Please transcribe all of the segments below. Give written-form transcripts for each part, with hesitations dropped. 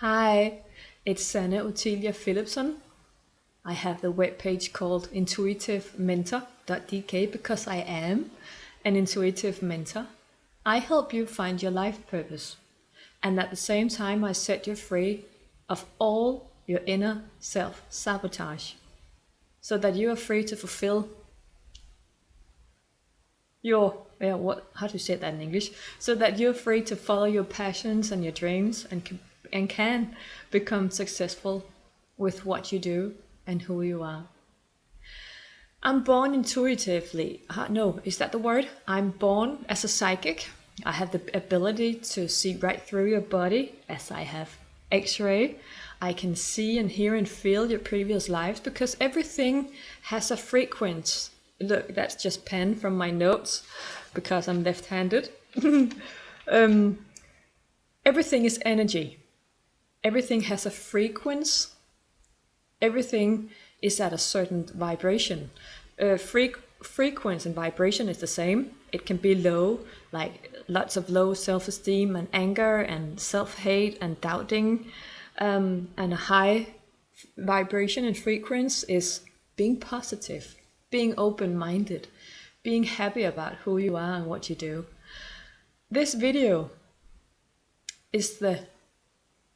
Hi, it's Sanne Otilia Philipson. I have the webpage called intuitivementor.dk because I am an intuitive mentor. I help you find your life purpose, and at the same time I set you free of all your inner self-sabotage so that you are free to fulfill how to say that in English, so that you're free to follow your passions and your dreams and can become successful with what you do and who you are. I'm born intuitively. No, is that the word? I'm born as a psychic. I have the ability to see right through your body as I have X-ray. I can see and hear and feel your previous lives because everything has a frequency. Look, that's just pen from my notes because I'm left-handed. Everything is energy. Everything has a frequency. Everything is at a certain vibration. Frequency and vibration is the same. It can be low, like lots of low self-esteem and anger and self-hate and doubting. And a high vibration and frequency is being positive, being open-minded, being happy about who you are and what you do. This video is the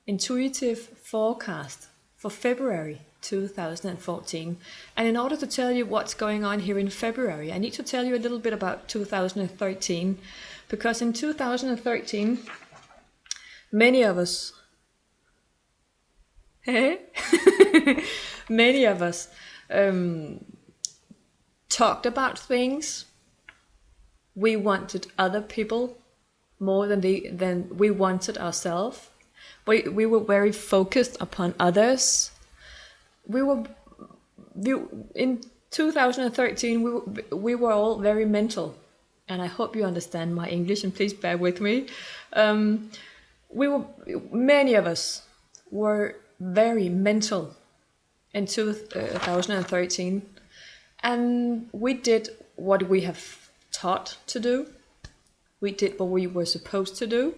intuitive forecast for February 2014. And in order to tell you what's going on here in February, I need to tell you a little bit about 2013. Because in 2013, many of us, many of us talked about things. We wanted other people more than we wanted ourselves. We were very focused upon others. In 2013 we were all very mental, and I hope you understand my English and please bear with me. Many of us were very mental in 2013, and we did what we have taught to do. We did what we were supposed to do.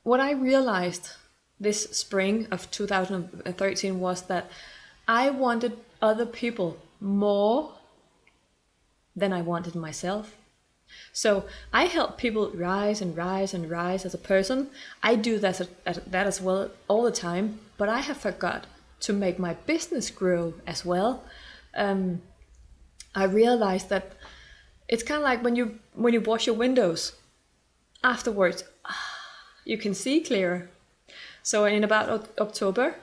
What I realized this spring of 2013 was that I wanted other people more than I wanted myself. So I help people rise and rise and rise as a person. I do that as well all the time, but I have forgot to make my business grow as well. I realized that it's kind of like when you wash your windows. Afterwards, you can see clearer. So in about October,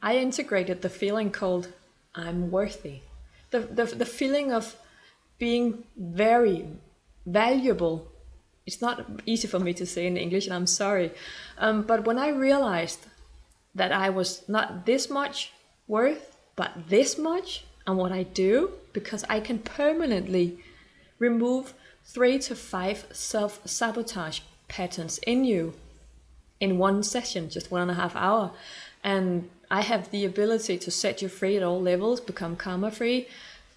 I integrated the feeling called I'm worthy. The feeling of being very valuable. It's not easy for me to say in English, and I'm sorry. But when I realized that I was not this much worth, but this much, and what I do, because I can permanently remove 3 to 5 self-sabotage patterns in you in one session, just 1.5 hours. And I have the ability to set you free at all levels, become karma free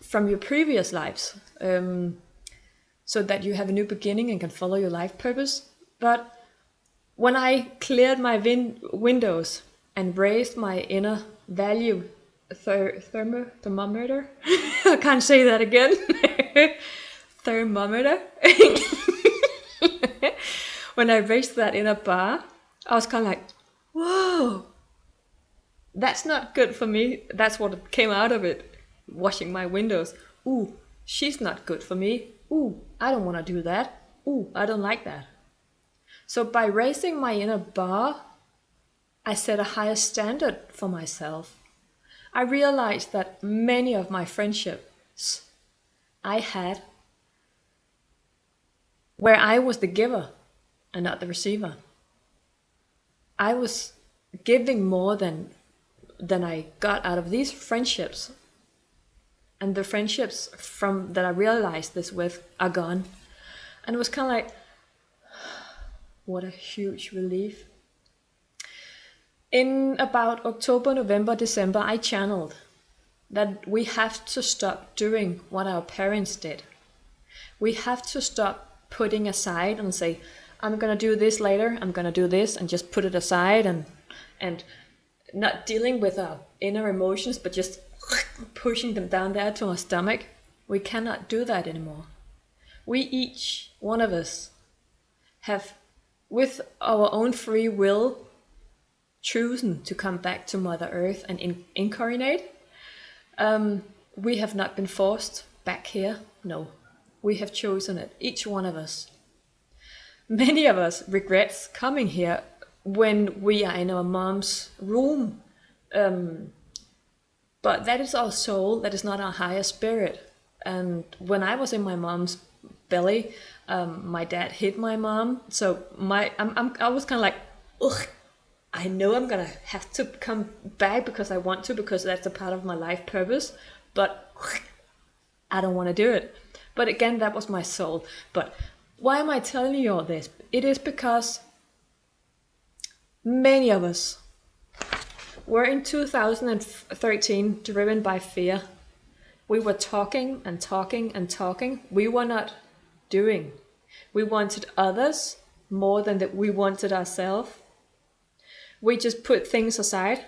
from your previous lives, so that you have a new beginning and can follow your life purpose. But when I cleared my windows and raised my inner value thermometer, I can't say that again. Thermometer. When I raised that inner bar, I was kind of like, whoa, that's not good for me. That's what came out of it, washing my windows. Ooh, she's not good for me. Ooh, I don't want to do that. Ooh, I don't like that. So by raising my inner bar, I set a higher standard for myself. I realized that many of my friendships I had where I was the giver and not the receiver. I was giving more than I got out of these friendships. And the friendships from that I realized this with are gone. And it was kind of like, what a huge relief. In about October, November, December, I channeled that we have to stop doing what our parents did. We have to stop putting aside and say, I'm gonna do this later, I'm gonna do this, and just put it aside, and not dealing with our inner emotions, but just pushing them down there to our stomach. We cannot do that anymore. We each, one of us, have, with our own free will, chosen to come back to Mother Earth and incarnate. We have not been forced back here. No, we have chosen it, each one of us. Many of us regrets coming here when we are in our mom's room. But that is our soul, that is not our higher spirit. And when I was in my mom's belly, my dad hit my mom. So I was kind of like, ugh, I know I'm gonna have to come back because I want to, because that's a part of my life purpose. But I don't want to do it. But again, that was my soul. But why am I telling you all this? It is because many of us were in 2013 driven by fear. We were talking and talking and talking. We were not doing. We wanted others more than that we wanted ourselves. We just put things aside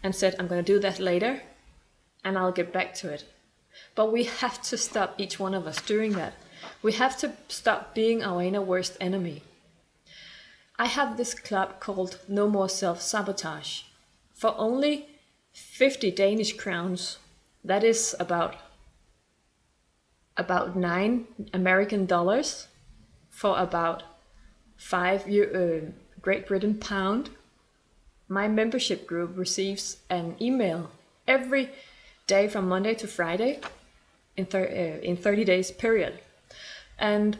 and said, I'm going to do that later and I'll get back to it. But we have to stop, each one of us, doing that. We have to stop being our inner worst enemy. I have this club called No More Self-Sabotage. For only 50 Danish crowns, that is about 9 American dollars, for about 5 Great Britain pound, my membership group receives an email every day from Monday to Friday in 30 days period. And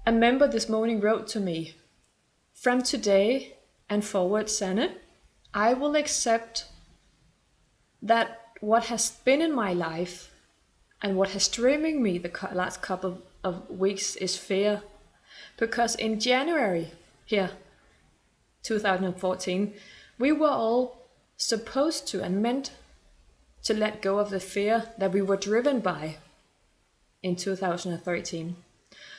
a member this morning wrote to me, from today and forward, Sanne, I will accept that what has been in my life and what has driven me the last couple of weeks is fear. Because in January here, 2014, we were all supposed to and meant to let go of the fear that we were driven by in 2013.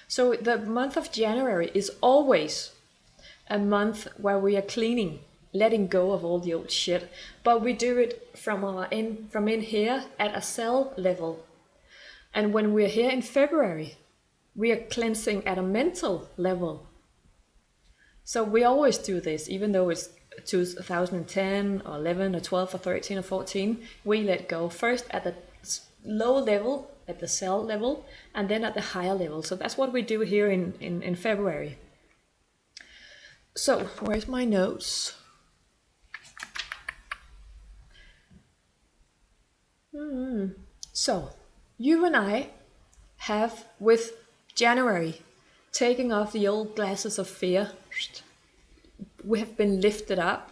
So the month of January is always a month where we are cleaning, letting go of all the old shit, but we do it from in here at a cell level. And when we're here in February, we are cleansing at a mental level. So we always do this, even though it's 2010 or 11 or 12 or 13 or 14, we let go first at the low level, at the cell level, and then at the higher level. So that's what we do here in February. So where's my notes? So you and I have, with January, taking off the old glasses of fear. We have been lifted up,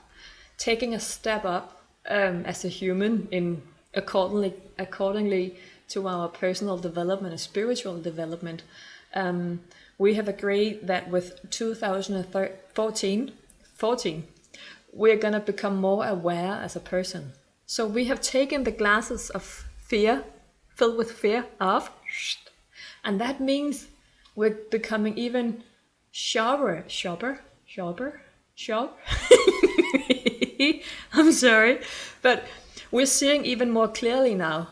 taking a step up as a human in accordingly to our personal development and spiritual development. We have agreed that with 2014, we're going to become more aware as a person. So we have taken the glasses of fear, filled with fear, off, and that means we're becoming even sharper. I'm sorry, but we're seeing even more clearly now,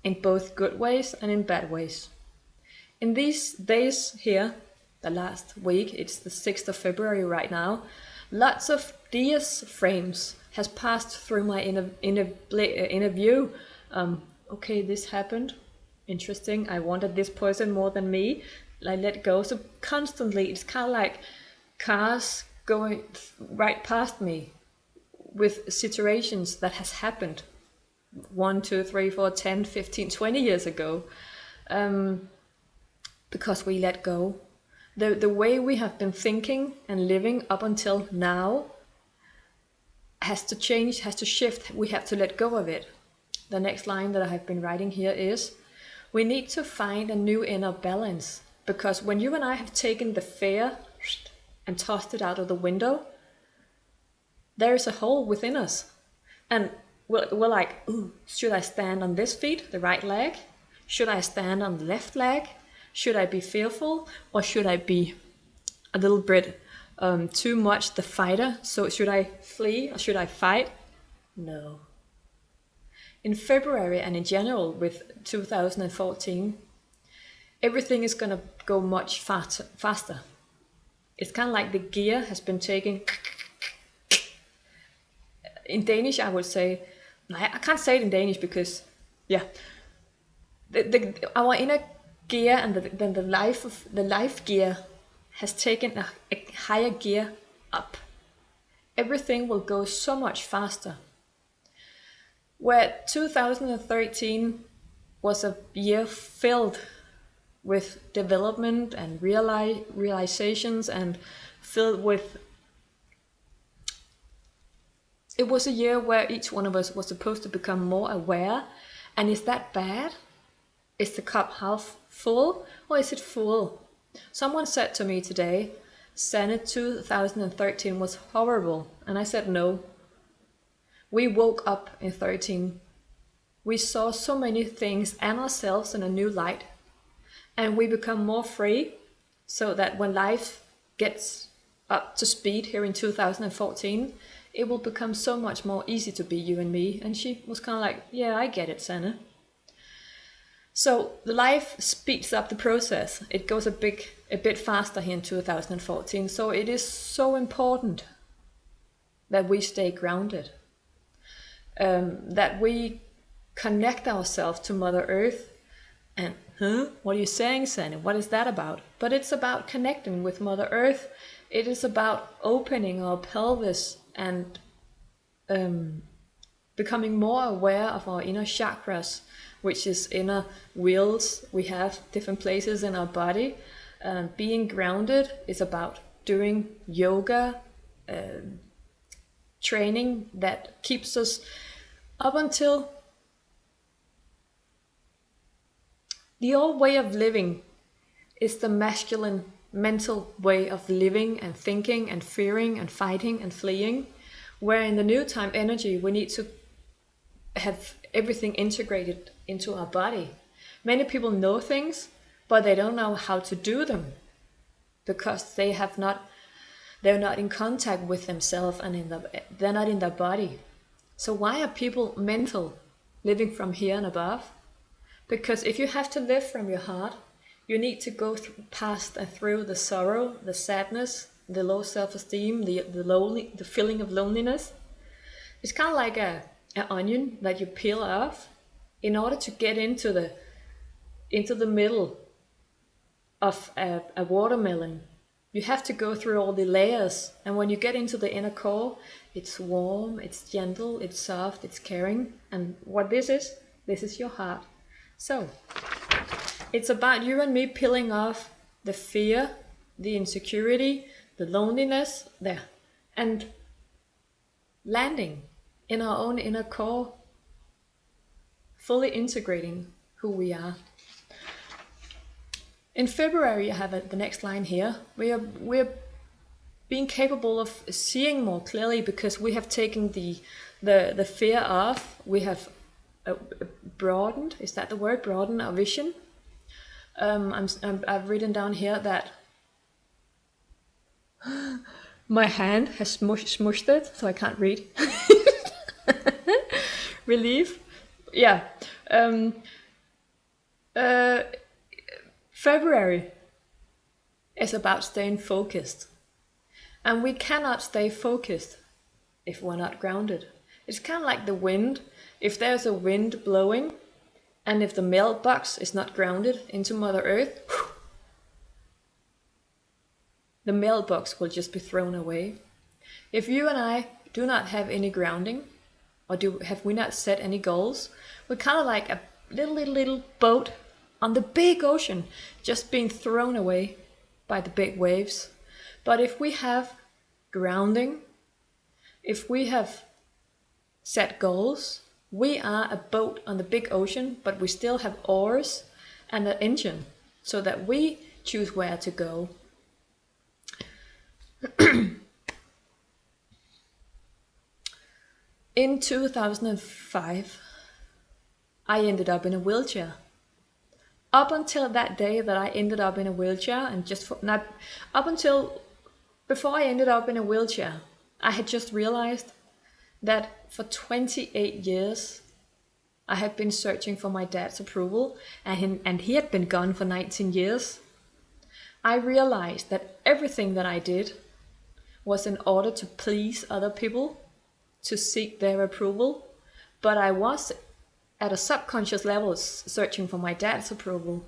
in both good ways and in bad ways. In these days here, the last week, it's the 6th of February right now, lots of DS frames has passed through my inner view. Okay, this happened. Interesting. I wanted this person more than me. I let go. So constantly, it's kind of like cars going right past me with situations that has happened 1, 2, 3, 4, 10, 15, 20 years ago. Because we let go. The way we have been thinking and living up until now has to change, has to shift. We have to let go of it. The next line that I have been writing here is, we need to find a new inner balance. Because when you and I have taken the fear and tossed it out of the window, there is a hole within us. And we're like, ooh, should I stand on this feet, the right leg? Should I stand on the left leg? Should I be fearful, or should I be a little bit too much the fighter. So should I flee or should I fight? No. In February and in general with 2014, everything is going to go much faster. It's kind of like the gear has been taken. In Danish, I would say, I can't say it in Danish because, yeah, our inner gear and the life gear has taken a higher gear up. Everything will go so much faster. Where 2013 was a year filled with development and realizations and filled with... It was a year where each one of us was supposed to become more aware. And is that bad? Is the cup half full or is it full? Someone said to me today, Sanne, 2013 was horrible. And I said no. We woke up in 13. We saw so many things and ourselves in a new light. And we become more free so that when life gets up to speed here in 2014, it will become so much more easy to be you and me. And she was kind of like, yeah, I get it, Sanne. So the life speeds up the process. It goes a bit faster here in 2014. So it is so important that we stay grounded. That we connect ourselves to Mother Earth. And, what are you saying, Sanne? What is that about? But it's about connecting with Mother Earth. It is about opening our pelvis and becoming more aware of our inner chakras, which is inner wheels. We have different places in our body. Being grounded is about doing yoga, training that keeps us up until the old way of living is the masculine mental way of living and thinking and fearing and fighting and fleeing, where in the new time energy we need to have everything integrated into our body. Many people know things, but they don't know how to do them because they're not in contact with themselves and they're not in their body. So why are people mental, living from here and above? Because if you have to live from your heart, you need to go past and through the sorrow, the sadness, the low self-esteem, the feeling of loneliness. It's kind of like an onion that you peel off in order to get into the middle of a watermelon. You have to go through all the layers, and when you get into the inner core, it's warm, it's gentle, it's soft, it's caring. And what this is your heart. So it's about you and me peeling off the fear, the insecurity, the loneliness there, and landing in our own inner core, fully integrating who we are. In February, I have the next line here. We're being capable of seeing more clearly because we have taken the fear off. We have broadened. Is that the word? Broaden our vision. I've written down here that my hand has smushed it, so I can't read. Relief. Yeah. February is about staying focused. And we cannot stay focused if we're not grounded. It's kind of like the wind. If there's a wind blowing, and if the mailbox is not grounded into Mother Earth, the mailbox will just be thrown away. If you and I do not have any grounding, or have we not set any goals, we're kind of like a little boat on the big ocean, just being thrown away by the big waves. But if we have grounding, if we have set goals, we are a boat on the big ocean, but we still have oars and an engine so that we choose where to go. In 2005, I ended up in a wheelchair. up until that day that I ended up in a wheelchair, and up until before I ended up in a wheelchair, I had just realized that for 28 years I had been searching for my dad's approval, and he had been gone for 19 years. I realized that everything that I did was in order to please other people, to seek their approval, but I was at a subconscious level searching for my dad's approval.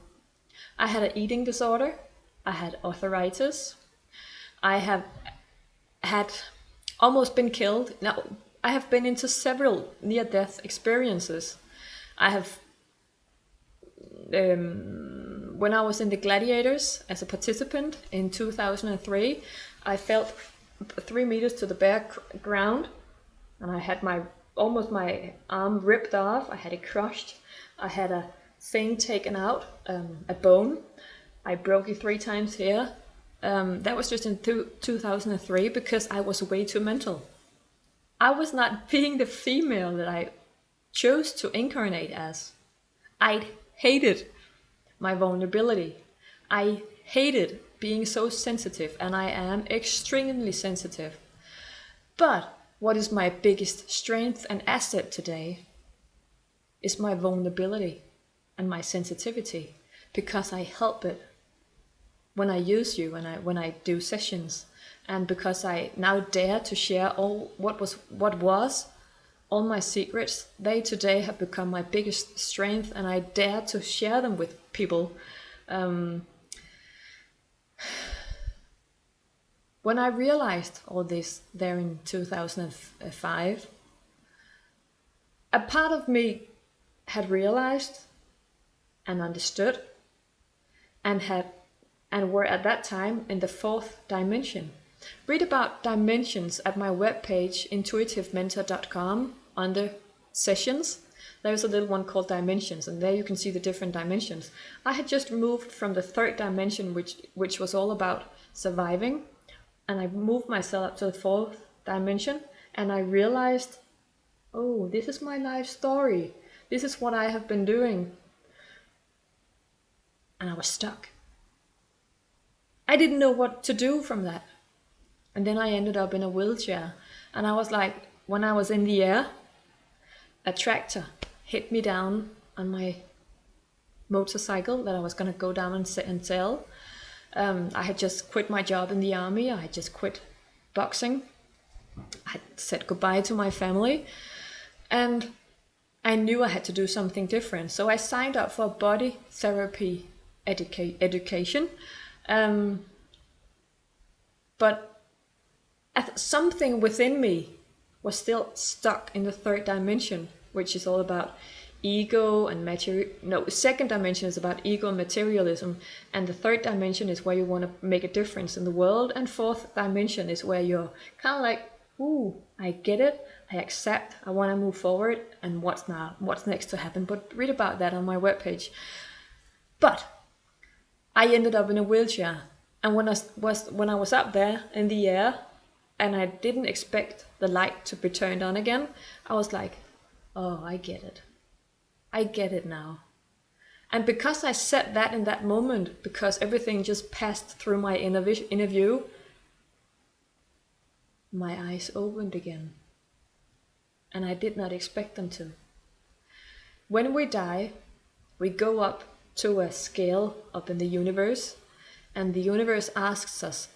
I had an eating disorder, I had arthritis, I have had almost been killed. Now, I have been into several near-death experiences. I have, when I was in the Gladiators as a participant in 2003, I fell 3 meters to the bare ground, and I had almost my arm ripped off. I had it crushed. I had a thing taken out, a bone. I broke it 3 times here. That was just in 2003 because I was way too mental. I was not being the female that I chose to incarnate as. I hated my vulnerability. I hated being so sensitive, and I am extremely sensitive. But what is my biggest strength and asset today is my vulnerability and my sensitivity, because I help it when I use you, when I do sessions, and because I now dare to share all what was all my secrets. They today have become my biggest strength, and I dare to share them with people. When I realized all this there in 2005, a part of me had realized and understood and were at that time in the 4th dimension. Read about dimensions at my webpage, intuitivementor.com, under sessions. There's a little one called dimensions, and there you can see the different dimensions. I had just moved from the 3rd dimension, which was all about surviving, and I moved myself up to the 4th dimension, and I realized, oh, this is my life story. This is what I have been doing. And I was stuck. I didn't know what to do from that. And then I ended up in a wheelchair. And I was like, when I was in the air, a tractor hit me down on my motorcycle that I was going to go down and sell. I had just quit my job in the army. I had just quit boxing. I had said goodbye to my family. And I knew I had to do something different. So I signed up for body therapy education. But something within me was still stuck in the 3rd dimension, which is all about ego and material. No, 2nd dimension is about ego and materialism, and the 3rd dimension is where you want to make a difference in the world, and 4th dimension is where you're kind of like, ooh, I get it, I accept, I want to move forward, and what's next to happen. But read about that on my webpage. But I ended up in a wheelchair, and when I was up there in the air, and I didn't expect the light to be turned on again, I was like, oh, I get it. I get it now. And because I said that in that moment, because everything just passed through my inner view, my eyes opened again. And I did not expect them to. When we die, we go up to a scale up in the universe, and the universe asks us,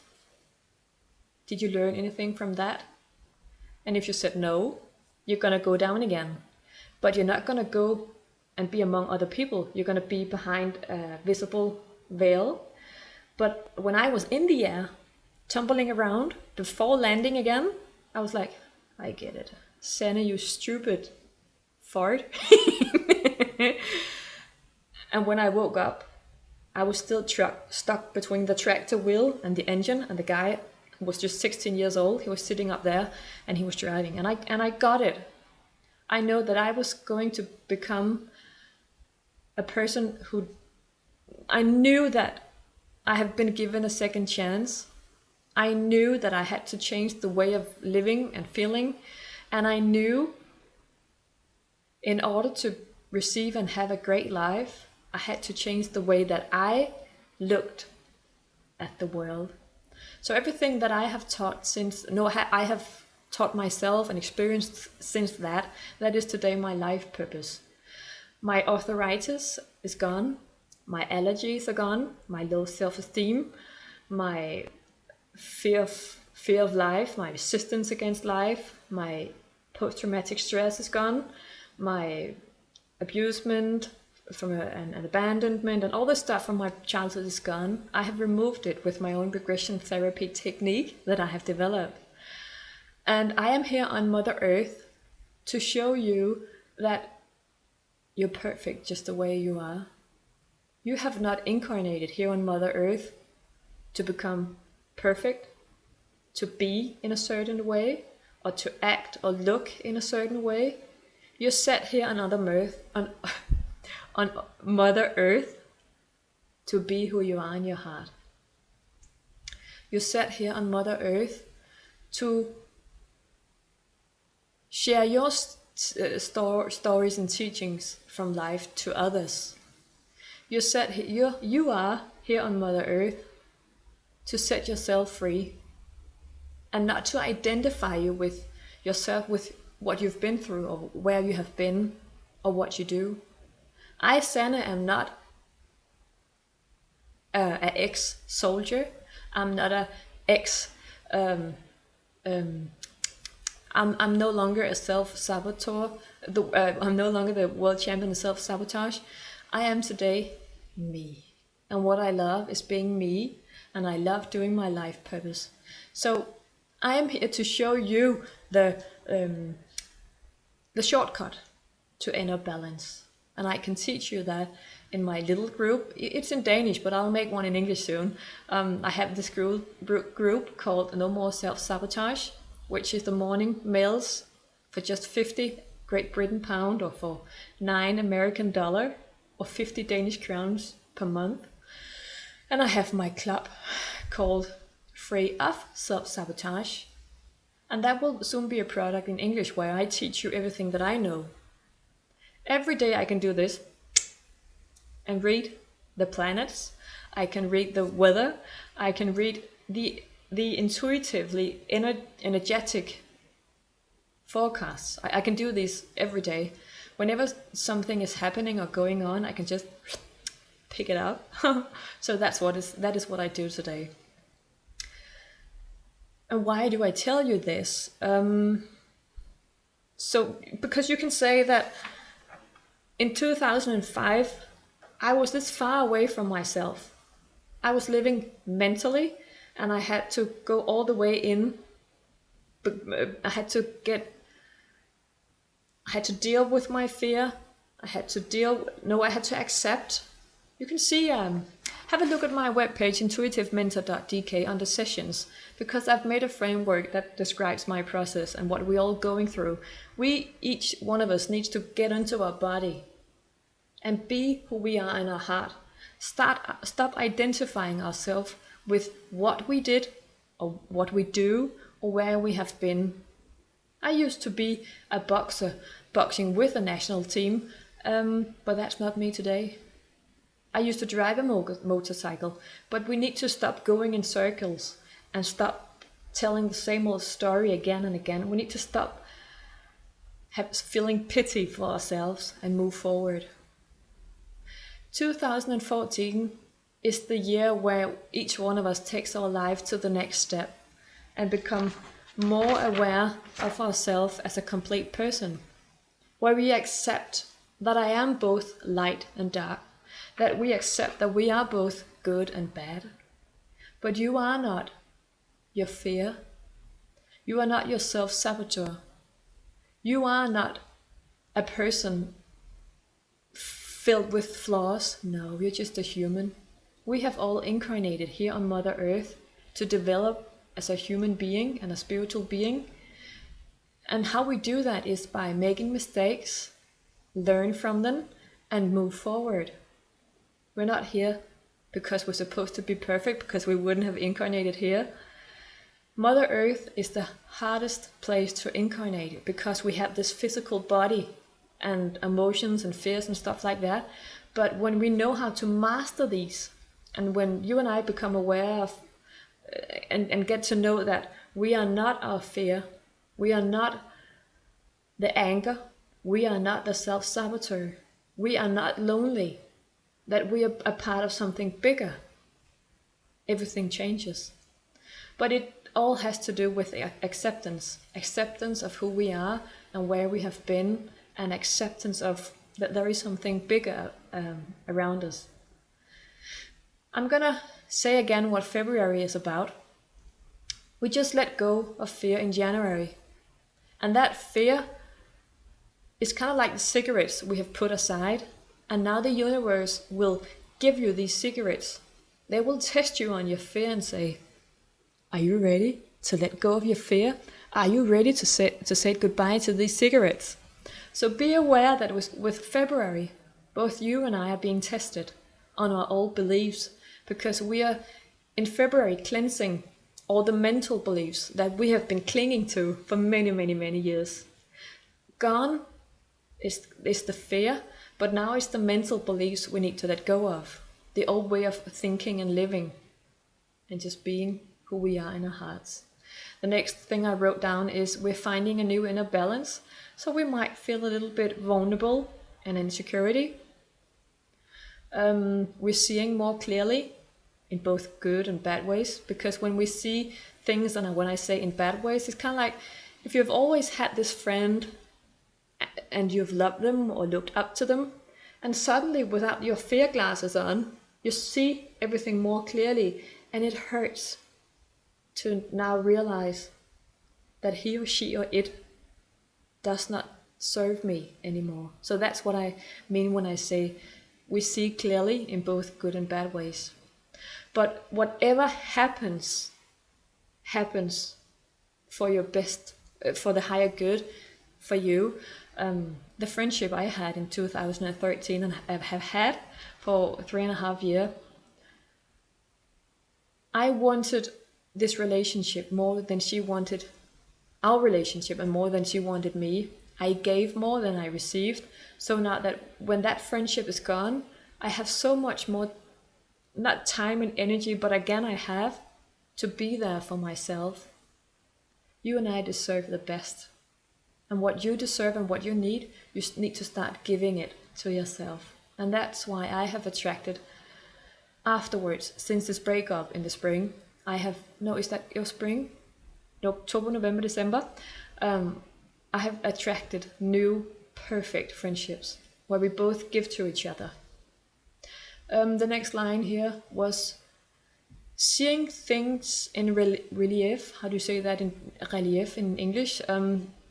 did you learn anything from that? And if you said no, you're going to go down again. But you're not going to go and be among other people. You're going to be behind a visible veil. But when I was in the air, tumbling around, before landing again, I was like, I get it. Sanne, you stupid fart. And when I woke up, I was still stuck between the tractor wheel and the engine, and the guy was just 16 years old. He was sitting up there and he was driving, and I got it. I know that I was going to become a person who, I knew that I have been given a 2nd chance. I knew that I had to change the way of living and feeling, and I knew in order to receive and have a great life, I had to change the way that I looked at the world. So everything that I have taught I have taught myself and experienced since that is today my life purpose. My arthritis is gone, my allergies are gone, my low self-esteem, my fear of life, my resistance against life, my post-traumatic stress is gone, my abusement from an abandonment and all the stuff from my childhood is gone. I have removed it with my own regression therapy technique that I have developed. And I am here on Mother Earth to show you that you're perfect just the way you are. You have not incarnated here on Mother Earth to become perfect, to be in a certain way, or to act or look in a certain way. You're set here on on Mother Earth to be who you are in your heart. You're set here on Mother Earth to share your stories and teachings from life to others. You are here on Mother Earth to set yourself free and not to identify you with yourself with what you've been through or where you have been or what you do. I, Sanne, am not an ex-soldier. I'm not an ex. I'm no longer a self-saboteur. I'm no longer the world champion of self-sabotage. I am today me, and what I love is being me, and I love doing my life purpose. So I am here to show you the shortcut to inner balance. And I can teach you that in my little group. It's in Danish, but I'll make one in English soon. I have this group called No More Self-Sabotage, which is the morning meals for just 50 Great Britain pound or for $9 American or 50 Danish crowns per month. And I have my club called Free of Self-Sabotage. And that will soon be a product in English where I teach you everything that I know. Every day I can do this and read the planets. I can read the weather. I can read the intuitively energetic forecasts. I can do these every day. Whenever something is happening or going on, I can just pick it up. So that is what I do today. And why do I tell you this? So because you can say that in 2005, I was this far away from myself. I was living mentally, and I had to go all the way in. I had to deal with my fear. I had to accept. You can see, have a look at my webpage, intuitivementor.dk, under sessions, because I've made a framework that describes my process and what we're all going through. Each one of us needs to get into our body and be who we are in our heart. Stop identifying ourselves with what we did or what we do or where we have been. I used to be a boxer, boxing with a national team, but that's not me today. I used to drive a motorcycle, but we need to stop going in circles and stop telling the same old story again and again. We need to stop feeling pity for ourselves and move forward. 2014 is the year where each one of us takes our life to the next step and become more aware of ourselves as a complete person, where we accept that I am both light and dark, that we accept that we are both good and bad. But you are not your fear. You are not your self-saboteur. You are not a person filled with flaws. No, you're just a human. We have all incarnated here on Mother Earth to develop as a human being and a spiritual being. And how we do that is by making mistakes, learn from them, and move forward. We're not here because we're supposed to be perfect, because we wouldn't have incarnated here. Mother Earth is the hardest place to incarnate because we have this physical body and emotions and fears and stuff like that. But when we know how to master these, and when you and I become aware of and get to know that we are not our fear, we are not the anger, we are not the self-saboteur, we are not lonely, that we are a part of something bigger, everything changes. But it all has to do with acceptance of who we are and where we have been, and acceptance of that there is something bigger around us. I'm gonna say again what February is about. We just let go of fear in January. And that fear is kind of like the cigarettes we have put aside. And now the universe will give you these cigarettes. They will test you on your fear and say, are you ready to let go of your fear? Are you ready to say goodbye to these cigarettes? So be aware that with February, both you and I are being tested on our old beliefs, because we are in February cleansing all the mental beliefs that we have been clinging to for many, many, many years. Gone is the fear, but now it's the mental beliefs we need to let go of. The old way of thinking and living and just being who we are in our hearts. The next thing I wrote down is we're finding a new inner balance. So we might feel a little bit vulnerable and insecurity. We're seeing more clearly in both good and bad ways, because when we see things, and when I say in bad ways, it's kind of like if you've always had this friend and you've loved them or looked up to them, and suddenly without your fear glasses on, you see everything more clearly, and it hurts to now realize that he or she or it does not serve me anymore. So that's what I mean when I say we see clearly in both good and bad ways. But whatever happens for your best, for the higher good for you. The friendship I had in 2013 and have had for 3.5 years, I wanted this relationship more than she wanted our relationship, and more than she wanted me. I gave more than I received. So now that when that friendship is gone, I have so much more, not time and energy, but again I have to be there for myself. You and I deserve the best. And what you deserve and what you need to start giving it to yourself. And that's why I have attracted afterwards, since this breakup in the spring, I have noticed that your spring, October, November, December, I have attracted new perfect friendships where we both give to each other. The next line here was seeing things in relief. How do you say that in relief in English?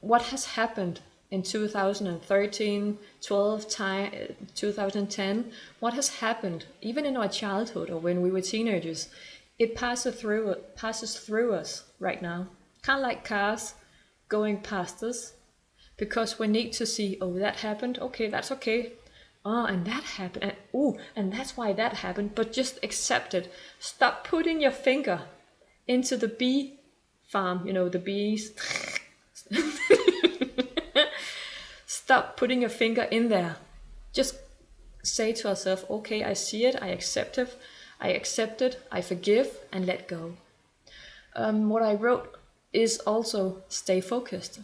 What has happened in 2013, 12, 2010? What has happened even in our childhood or when we were teenagers? It passes through us right now. Kind of like cars going past us, because we need to see, oh, that happened, okay, that's okay. Oh, and that happened, and oh, and that's why that happened. But just accept it. Stop putting your finger into the bee farm, the bees. Stop putting your finger in there. Just say to ourselves, okay, I see it, I accept it, I forgive, and let go. What I wrote is also stay focused.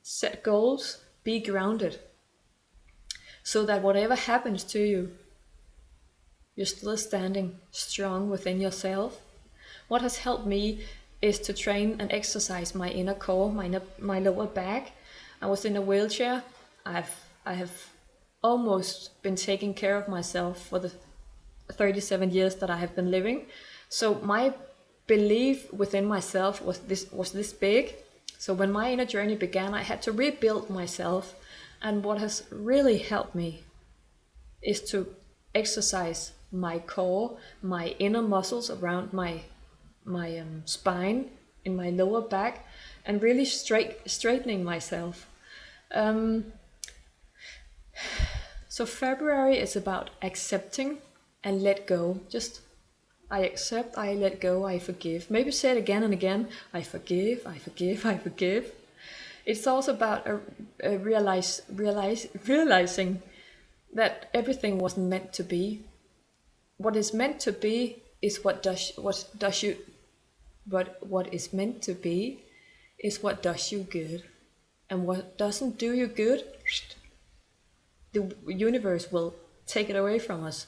Set goals, be grounded. So that whatever happens to you, you're still standing strong within yourself. What has helped me is to train and exercise my inner core, my lower back. I was in a wheelchair. I have almost been taking care of myself for the 37 years that I have been living. So my belief within myself was this big. So when my inner journey began, I had to rebuild myself. And what has really helped me is to exercise my core, my inner muscles around my spine, in my lower back, and really straightening myself. So February is about accepting and let go. Just I accept, I let go, I forgive. Maybe say it again and again. I forgive, I forgive, I forgive. It's also about realizing that everything wasn't meant to be. What is meant to be is what is meant to be is what does you good. And what doesn't do you good, the universe will take it away from us,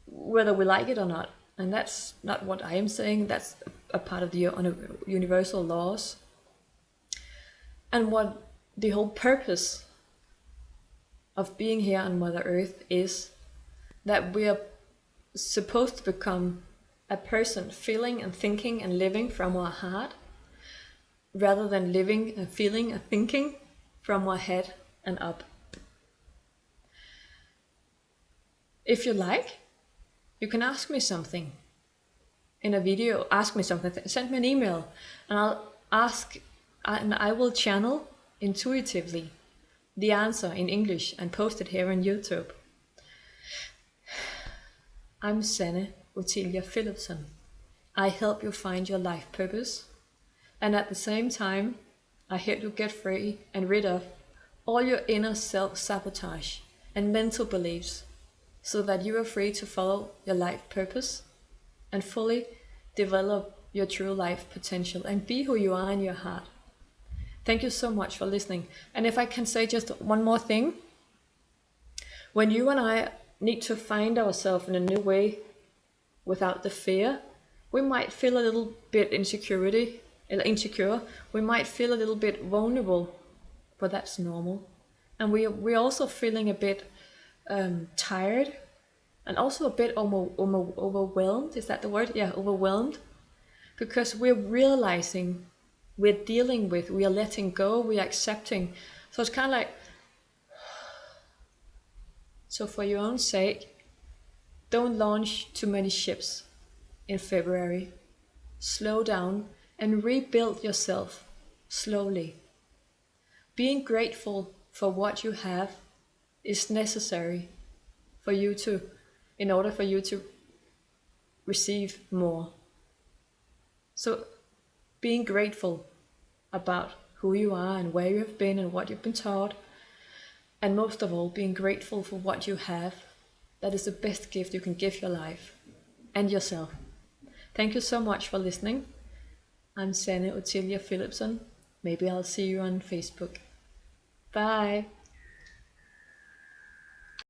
whether we like it or not. And that's not what I am saying, that's a part of the universal laws. And what the whole purpose of being here on Mother Earth is that we are supposed to become a person feeling and thinking and living from our heart, rather than living and feeling and thinking from our head and up. If you like, you can ask me something in a video, ask me something, send me an email, and I'll ask, and I will channel intuitively the answer in English and post it here on YouTube. I'm Sanne Otilia Philipson. I help you find your life purpose, and at the same time, I help you get free and rid of all your inner self-sabotage and mental beliefs, so that you are free to follow your life purpose and fully develop your true life potential and be who you are in your heart. Thank you so much for listening. And if I can say just one more thing, when you and I need to find ourselves in a new way without the fear, we might feel a little bit insecure, we might feel a little bit vulnerable, but that's normal. And we're also feeling a bit tired, and also a bit overwhelmed. Is that the word? Yeah, overwhelmed. Because we're realizing, we're dealing with, we are letting go, we are accepting. So it's kind of like, so for your own sake, don't launch too many ships in February. Slow down and rebuild yourself slowly. Being grateful for what you have is necessary for you to, in order for you to receive more. So being grateful about who you are and where you have been and what you've been taught, and most of all, being grateful for what you have. That is the best gift you can give your life and yourself. Thank you so much for listening. I'm Sanne Otilia Philipson. Maybe I'll see you on Facebook. Bye.